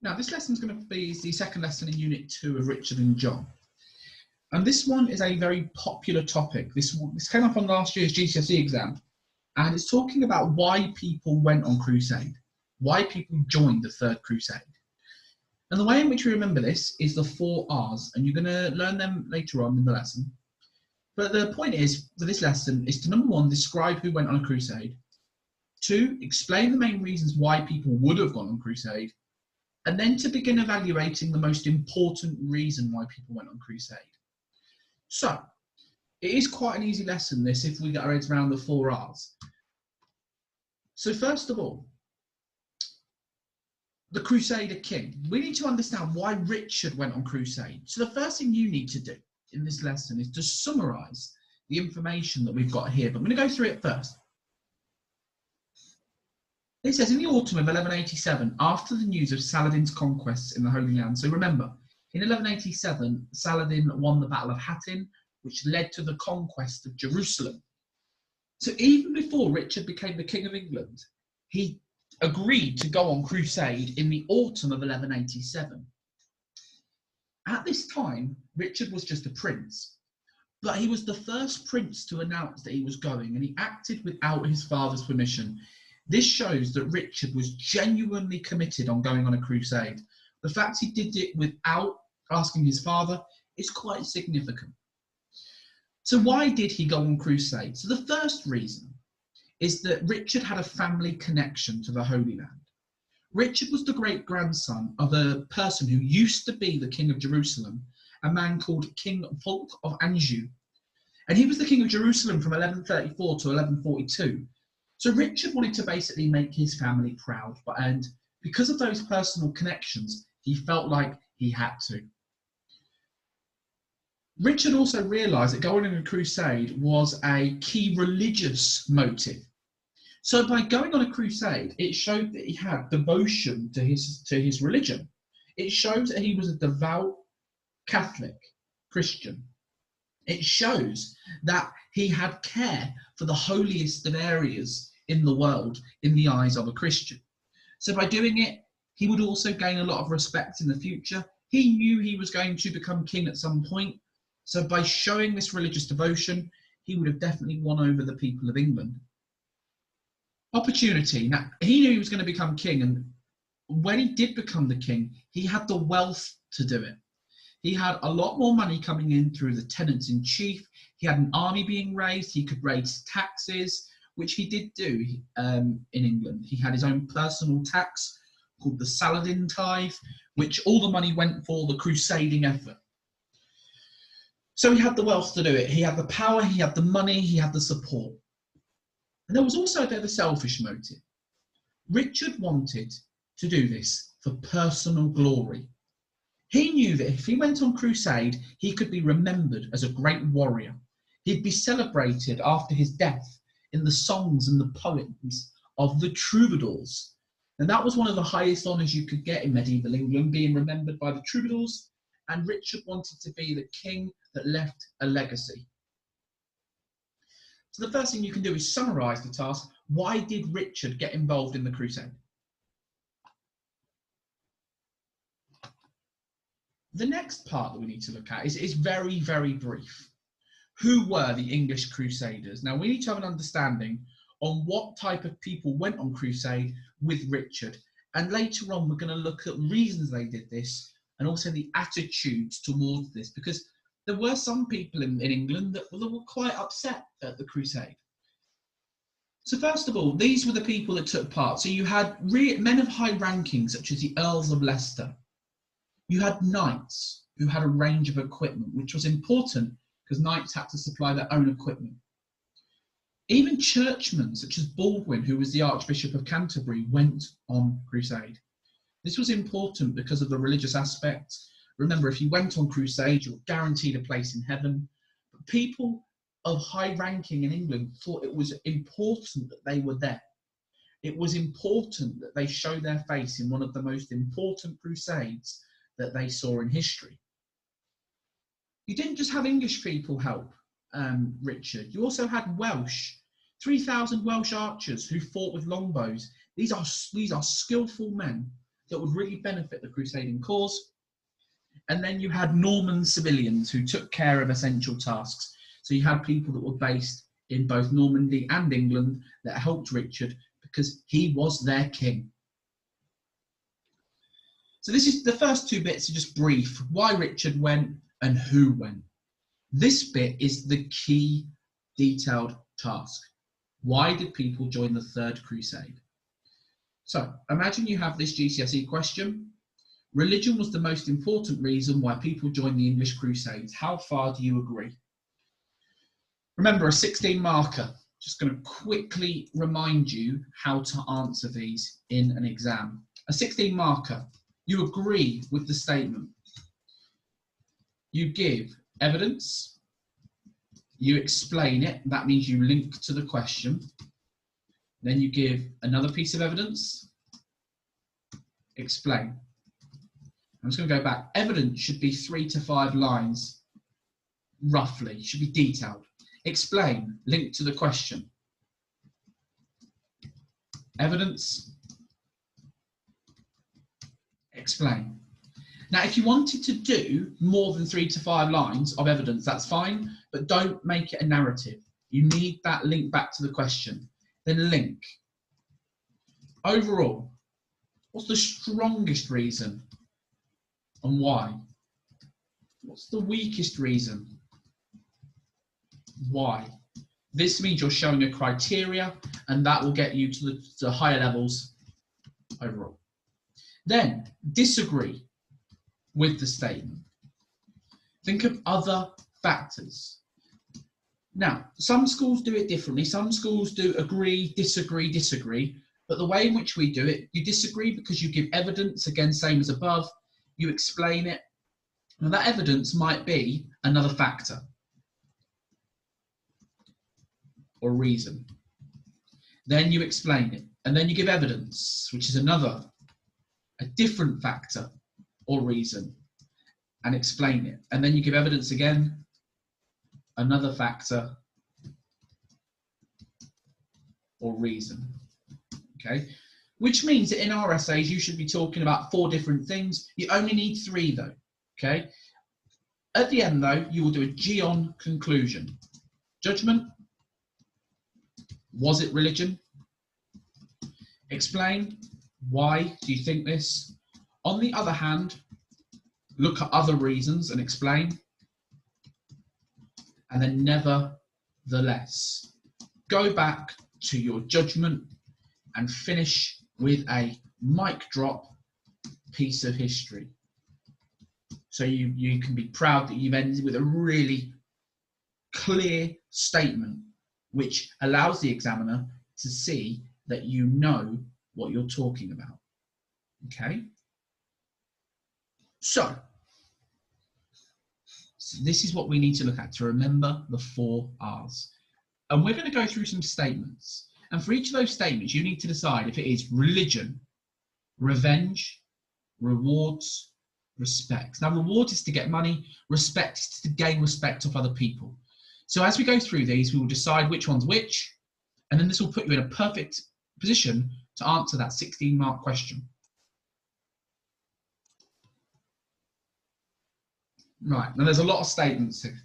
Now, this lesson is going to be the second lesson in Unit 2 of Richard and John. And this one is a very popular topic. This came up on last year's GCSE exam, and it's talking about why people went on crusade, why people joined the Third Crusade. And the way in which we remember this is the 4 R's, and you're going to learn them later on in the lesson. But the point is, for this lesson, is to, number 1, describe who went on a crusade. 2, explain the main reasons why people would have gone on crusade. And then to begin evaluating the most important reason why people went on crusade. So, it is quite an easy lesson, this, if we get our heads around the 4 R's. So first of all, the Crusader King. We need to understand why Richard went on crusade. So the first thing you need to do in this lesson is to summarise the information that we've got here. But I'm going to go through it first. It says, in the autumn of 1187, after the news of Saladin's conquests in the Holy Land. So remember, in 1187, Saladin won the Battle of Hattin, which led to the conquest of Jerusalem. So even before Richard became the King of England, he agreed to go on crusade in the autumn of 1187. At this time, Richard was just a prince, but he was the first prince to announce that he was going, and he acted without his father's permission. This shows that Richard was genuinely committed on going on a crusade. The fact he did it without asking his father is quite significant. So why did he go on crusade? So the first reason is that Richard had a family connection to the Holy Land. Richard was the great-grandson of a person who used to be the King of Jerusalem, a man called King Fulk of Anjou. And he was the King of Jerusalem from 1134 to 1142. So Richard wanted to basically make his family proud, and because of those personal connections, he felt like he had to. Richard also realised that going on a crusade was a key religious motive. So by going on a crusade, it showed that he had devotion to his religion. It shows that he was a devout Catholic Christian. It shows that he had care for the holiest of areas in the world in the eyes of a Christian. So by doing it, he would also gain a lot of respect in the future. He knew he was going to become king at some point. So by showing this religious devotion, he would have definitely won over the people of England. Opportunity. Now, he knew he was going to become king, and when he did become the king, he had the wealth to do it. He had a lot more money coming in through the tenants-in-chief. He had an army being raised. He could raise taxes, which he did do in England. He had his own personal tax called the Saladin tithe, which all the money went for the crusading effort. So he had the wealth to do it. He had the power, he had the money, he had the support. And there was also a bit of a selfish motive. Richard wanted to do this for personal glory. He knew that if he went on crusade, he could be remembered as a great warrior. He'd be celebrated after his death in the songs and the poems of the troubadours. And that was one of the highest honours you could get in medieval England, being remembered by the troubadours. And Richard wanted to be the king that left a legacy. So the first thing you can do is summarise the task. Why did Richard get involved in the crusade? The next part that we need to look at is very, very brief. Who were the English Crusaders? Now, we need to have an understanding on what type of people went on crusade with Richard. And later on, we're going to look at reasons they did this and also the attitudes towards this, because there were some people in England that were quite upset at the crusade. So first of all, these were the people that took part. So you had men of high ranking, such as the Earls of Leicester. You had knights who had a range of equipment, which was important because knights had to supply their own equipment. Even churchmen, such as Baldwin, who was the Archbishop of Canterbury, went on crusade. This was important because of the religious aspect. Remember, if you went on crusade, you were guaranteed a place in heaven. But people of high ranking in England thought it was important that they were there. It was important that they show their face in one of the most important crusades that they saw in history. You didn't just have English people help Richard. You also had Welsh, 3,000 Welsh archers who fought with longbows. These are skillful men that would really benefit the crusading cause. And then you had Norman civilians who took care of essential tasks. So you had people that were based in both Normandy and England that helped Richard because he was their king. So this is the first two bits are just brief. Why Richard went and who went. This bit is the key detailed task. Why did people join the Third Crusade? So imagine you have this GCSE question. Religion was the most important reason why people joined the English Crusades. How far do you agree? Remember, a 16 marker. Just going to quickly remind you how to answer these in an exam. A 16 marker. You agree with the statement. You give evidence. You explain it. That means you link to the question. Then you give another piece of evidence. Explain. I'm just going to go back. Evidence should be 3 to 5 lines, roughly. It should be detailed. Explain. Link to the question. Evidence. Explain. Now, if you wanted to do more than 3 to 5 lines of evidence, that's fine, but don't make it a narrative. You need that link back to the question. Then link. Overall, what's the strongest reason and why? What's the weakest reason? Why? This means you're showing a criteria, and that will get you to the higher levels overall. Then, disagree with the statement. Think of other factors. Now, some schools do it differently. Some schools do agree, disagree, disagree. But the way in which we do it, you disagree because you give evidence, again, same as above. You explain it. Now, that evidence might be another factor or reason. Then you explain it. And then you give evidence, which is a different factor or reason, and explain it. And then you give evidence again, another factor or reason. Okay, which means that in our essays you should be talking about 4 different things. You only need 3 though. Okay, at the end though you will do a G-on conclusion. Judgment. Was it religion? Explain. Why do you think this? On the other hand, look at other reasons and explain. And then nevertheless, go back to your judgment and finish with a mic drop piece of history. So you can be proud that you've ended with a really clear statement, which allows the examiner to see that you know what you're talking about. Okay? So this is what we need to look at to remember the 4 R's. And we're going to go through some statements. And for each of those statements, you need to decide if it is religion, revenge, rewards, respect. Now, reward is to get money, respect is to gain respect of other people. So as we go through these, we will decide which one's which, and then this will put you in a perfect position to answer that 16-mark question. Right, now there's a lot of statements here.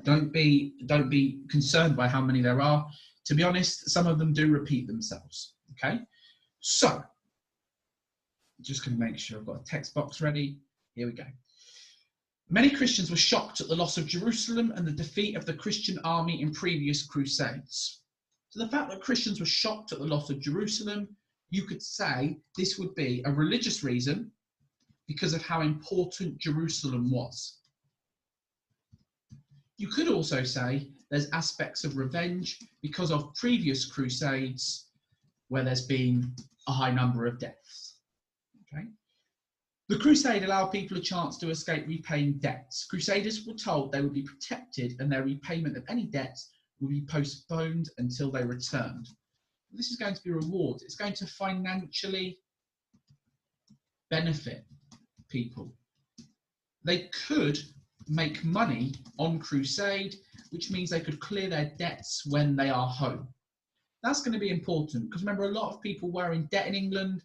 Don't be concerned by how many there are. To be honest, some of them do repeat themselves, okay? So, just going to make sure I've got a text box ready. Here we go. Many Christians were shocked at the loss of Jerusalem and the defeat of the Christian army in previous crusades. So the fact that Christians were shocked at the loss of Jerusalem, you could say this would be a religious reason because of how important Jerusalem was. You could also say there's aspects of revenge because of previous crusades where there's been a high number of deaths. Okay? The crusade allowed people a chance to escape repaying debts. Crusaders were told they would be protected and their repayment of any debts would be postponed until they returned. This is going to be a reward. It's going to financially benefit people. They could make money on crusade, which means they could clear their debts when they are home. That's going to be important because remember, a lot of people were in debt in England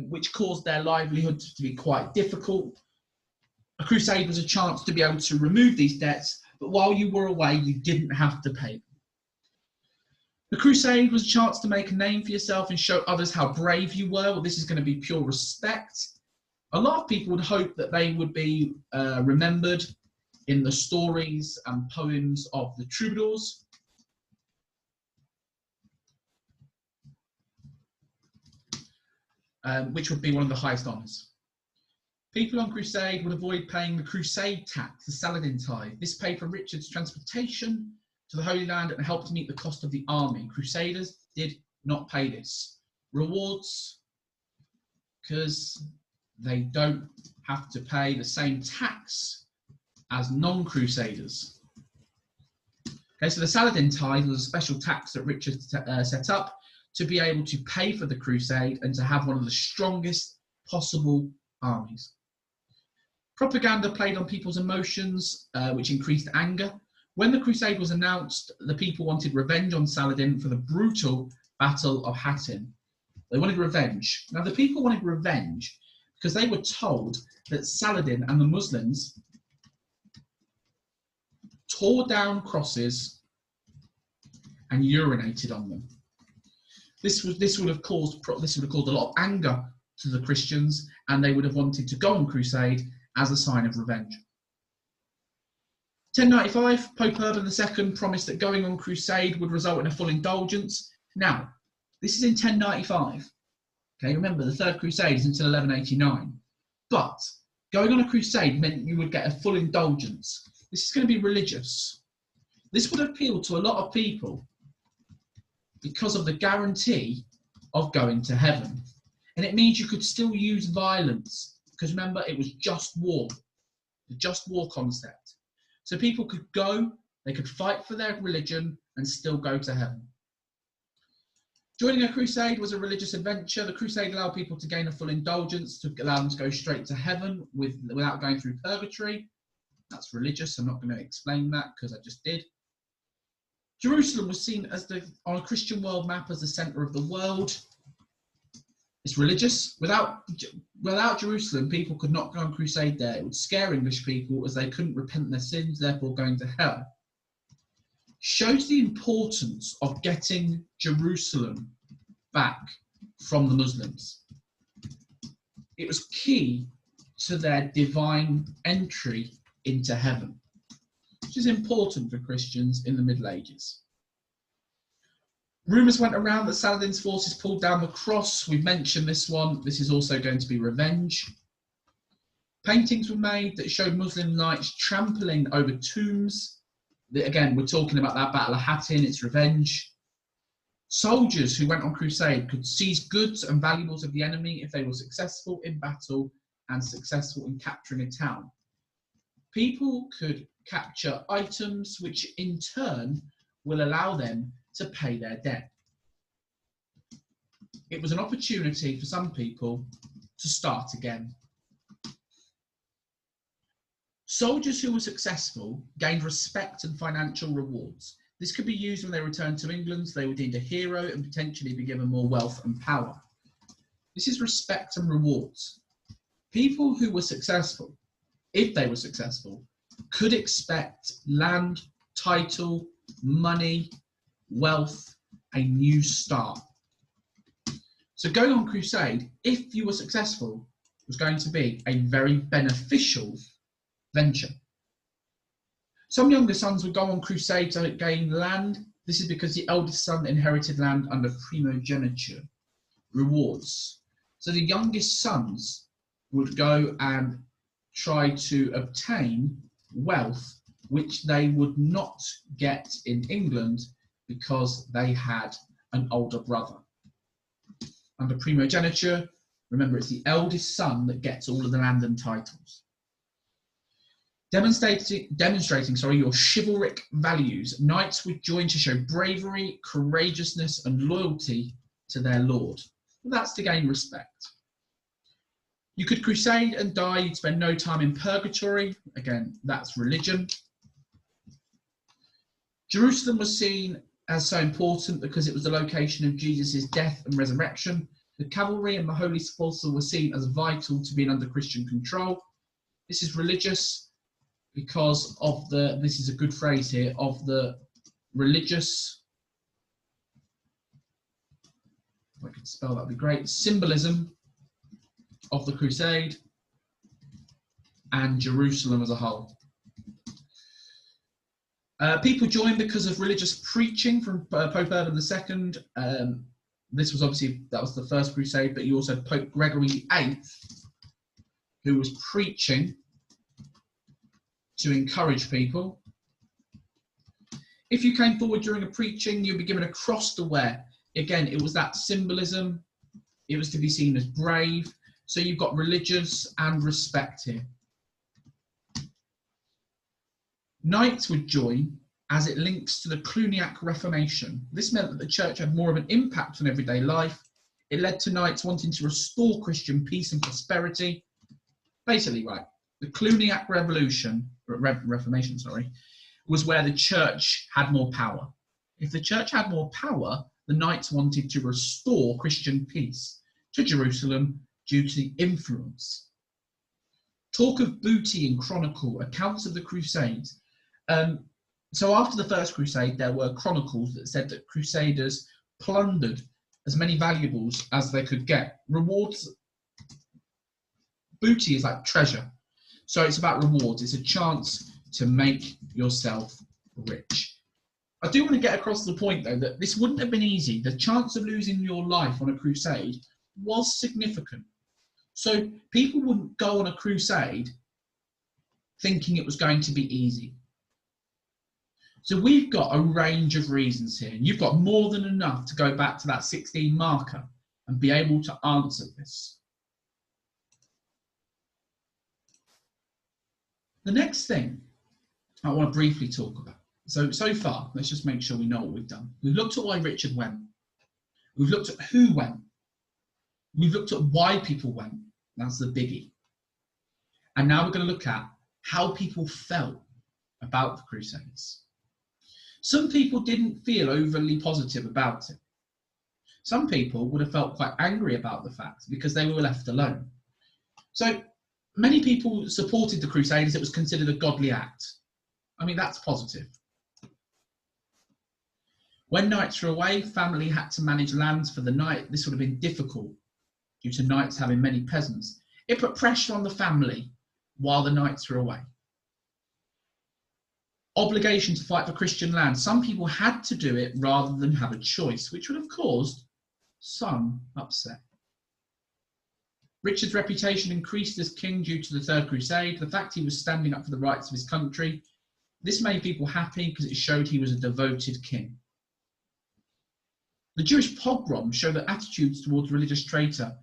which caused their livelihood to be quite difficult. A crusade was a chance to be able to remove these debts, but while you were away, you didn't have to pay them. The crusade was a chance to make a name for yourself and show others how brave you were. Well, this is going to be pure respect. A lot of people would hope that they would be remembered in the stories and poems of the troubadours. Which would be one of the highest honours. People on crusade would avoid paying the crusade tax, the Saladin tithe. This paid for Richard's transportation to the Holy Land and helped meet the cost of the army. Crusaders did not pay this. Rewards, because they don't have to pay the same tax as non-crusaders. Okay, so the Saladin tithe was a special tax that Richard set up to be able to pay for the crusade and to have one of the strongest possible armies. Propaganda played on people's emotions, which increased anger. When the crusade was announced, the people wanted revenge on Saladin for the brutal Battle of Hattin. They wanted revenge. Now, the people wanted revenge because they were told that Saladin and the Muslims tore down crosses and urinated on them. This would have caused a lot of anger to the Christians, and they would have wanted to go on crusade as a sign of revenge. 1095, Pope Urban II promised that going on crusade would result in a full indulgence. Now, this is in 1095. Okay, remember the Third Crusade is until 1189. But going on a crusade meant you would get a full indulgence. This is going to be religious. This would appeal to a lot of people because of the guarantee of going to heaven. And it means you could still use violence, because remember, it was just war, the just war concept. So people could go, they could fight for their religion and still go to heaven. Joining a crusade was a religious adventure. The crusade allowed people to gain a full indulgence, to allow them to go straight to heaven without going through purgatory. That's religious. I'm not going to explain that because I just did. Jerusalem was seen as on a Christian world map as the centre of the world. It's religious. Without Jerusalem, people could not go on crusade there. It would scare English people as they couldn't repent their sins, therefore going to hell. Shows the importance of getting Jerusalem back from the Muslims. It was key to their divine entry into heaven, which is important for Christians in the Middle Ages. Rumours went around that Saladin's forces pulled down the cross. We've mentioned this one. This is also going to be revenge. Paintings were made that showed Muslim knights trampling over tombs. Again, we're talking about that Battle of Hattin, it's revenge. Soldiers who went on crusade could seize goods and valuables of the enemy if they were successful in battle and successful in capturing a town. People could capture items which in turn will allow them to pay their debt. It was an opportunity for some people to start again. Soldiers who were successful gained respect and financial rewards. This could be used when they returned to England, so they were deemed a hero and potentially be given more wealth and power. This is respect and rewards. People who were successful, if they were successful, could expect land, title, money, wealth, a new start. So going on crusade, if you were successful, was going to be a very beneficial venture. Some younger sons would go on crusade to gain land. This is because the eldest son inherited land under primogeniture. Rewards. So the youngest sons would go and try to obtain wealth which they would not get in England because they had an older brother. Under primogeniture, remember it's the eldest son that gets all of the land and titles. Demonstrating your chivalric values, knights would join to show bravery, courageousness and loyalty to their lord. That's to gain respect. You could crusade and die, you'd spend no time in purgatory. Again, that's religion. Jerusalem was seen as so important because it was the location of Jesus' death and resurrection. The cavalry and the holy sepulchre were seen as vital to being under Christian control. This is religious because of the, this is a good phrase here, of the religious, if I could spell that'd be great, symbolism of the crusade and Jerusalem as a whole. People joined because of religious preaching from Pope Urban II. This was obviously, that was the first crusade, but you also had Pope Gregory VIII, who was preaching to encourage people. If you came forward during a preaching, you'd be given a cross to wear. Again, it was that symbolism. It was to be seen as brave. So you've got religious and respect here. Knights would join as it links to the Cluniac Reformation. This meant that the church had more of an impact on everyday life. It led to knights wanting to restore Christian peace and prosperity. Basically, right, the Cluniac Reformation, was where the church had more power. If the church had more power, the knights wanted to restore Christian peace to Jerusalem due to the influence. Talk of booty in Chronicle, accounts of the Crusades. So after the First Crusade, there were chronicles that said that Crusaders plundered as many valuables as they could get. Rewards, booty is like treasure. So it's about rewards. It's a chance to make yourself rich. I do want to get across the point, though, that this wouldn't have been easy. The chance of losing your life on a crusade was significant. So people wouldn't go on a crusade thinking it was going to be easy. So we've got a range of reasons here, and you've got more than enough to go back to that 16 marker and be able to answer this. The next thing I want to briefly talk about. So far, let's just make sure we know what we've done. We've looked at why Richard went. We've looked at who went. We've looked at why people went. That's the biggie. And now we're going to look at how people felt about the Crusades. Some people didn't feel overly positive about it. Some people would have felt quite angry about the fact because they were left alone. So many people supported the Crusades. It was considered a godly act. I mean, that's positive. When knights were away, family had to manage lands for the night. This would have been difficult due to knights having many peasants. It put pressure on the family while the knights were away. Obligation to fight for Christian land. Some people had to do it rather than have a choice, which would have caused some upset. Richard's reputation increased as king due to the Third Crusade. The fact he was standing up for the rights of his country. This made people happy because it showed he was a devoted king. The Jewish pogrom showed that attitudes towards religious traitor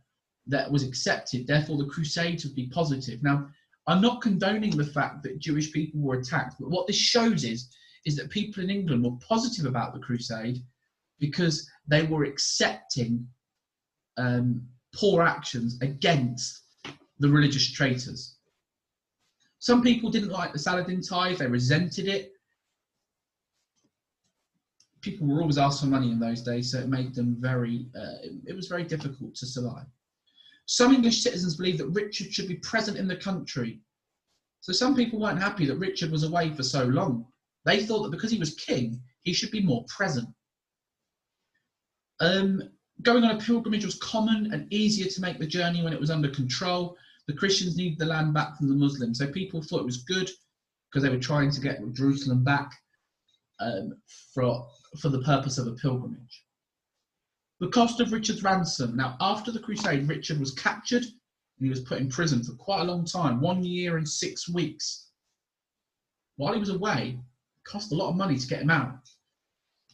that was accepted, therefore the Crusades would be positive. Now, I'm not condoning the fact that Jewish people were attacked, but what this shows is that people in England were positive about the Crusade because they were accepting poor actions against the religious traitors. Some people didn't like the Saladin tithe, they resented it. People were always asked for money in those days, so it made them it was very difficult to survive. Some English citizens believed that Richard should be present in the country. So some people weren't happy that Richard was away for so long. They thought that because he was king, he should be more present. Going on a pilgrimage was common and easier to make the journey when it was under control. The Christians needed the land back from the Muslims, so people thought it was good because they were trying to get Jerusalem back for the purpose of a pilgrimage. The cost of Richard's ransom. Now, after the Crusade, Richard was captured and he was put in prison for quite a long time, 1 year and 6 weeks. While he was away, it cost a lot of money to get him out.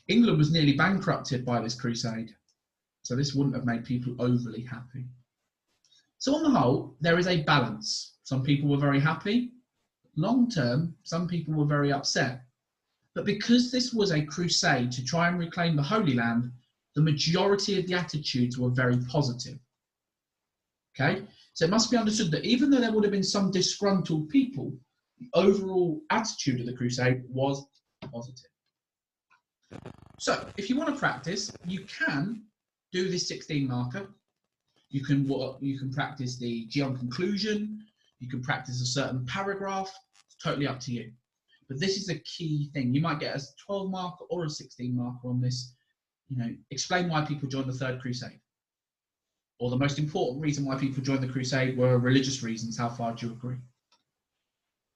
England was nearly bankrupted by this crusade, so this wouldn't have made people overly happy. So on the whole, there is a balance. Some people were very happy. Long term, some people were very upset. But because this was a crusade to try and reclaim the Holy Land, the majority of the attitudes were very positive. Okay, so it must be understood that even though there would have been some disgruntled people, the overall attitude of the crusade was positive. So if you want to practice, you can do this 16 marker. You can practice the Geon conclusion. You can practice a certain paragraph. It's totally up to you. But this is a key thing. You might get a 12 marker or a 16 marker on this. You know, explain why people joined the Third Crusade. Or the most important reason why people joined the Crusade were religious reasons. How far do you agree?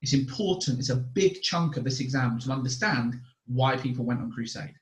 It's important. It's a big chunk of this exam to understand why people went on crusade.